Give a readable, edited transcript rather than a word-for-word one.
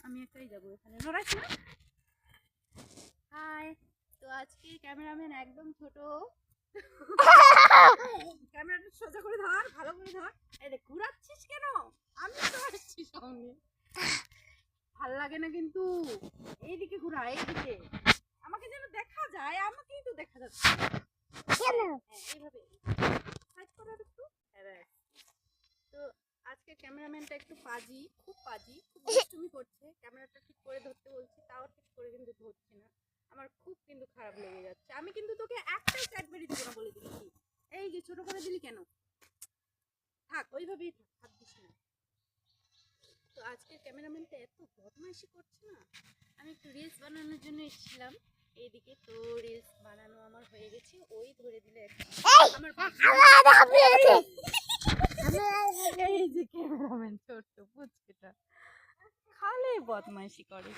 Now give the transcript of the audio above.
আমি একাই যাবো এখানে নড়াইস না। হাই, তো আজকে ক্যামেরাম্যান একদম ছোট। ক্যামেরাটা সোজা করে ধর, ভালো করে ধর। এই দেখ ঘুরাচ্ছিস কেন? আমি তো আসছি সঙ্গে। ভাল লাগে না কিন্তু। এইদিকে ঘুরা, এইদিকে। আমাকে যেন দেখা যায়, আমাকেই তো দেখা যাচ্ছে। কেন? এইভাবে সাইড করার একটু। হ্যাঁ, তো আজকে ক্যামেরাম্যানটা একটু পাজি, খুব পাজি, খুব দুষ্টুমি করছে। ক্যামেরাটা ঠিক করে ধরতে বলছি, তাও ঠিক করে কিন্তু ধরছে না। আমার খুব কিন্তু খারাপ লেগে যাচ্ছে। আমি কিন্তু তোকে একটাই ক্যাডবেরি দিব না বলে দিচ্ছি। এই যে ছোট করে দিলি কেন? থাক, ওইভাবেই থাক, হাত দিস না। তো আজকে ক্যামেরাম্যানটা এত বদমাইশি করছে না। আমি একটু রিলস বানানোর জন্য এসেছিলাম এইদিকে, তো রিলস বানানো আমার হয়ে গেছে। ওই ধরে দিলে এই যে ক্যামেরাম্যান ছোট্ট পুচকিটা খালি বদমাইশি করে।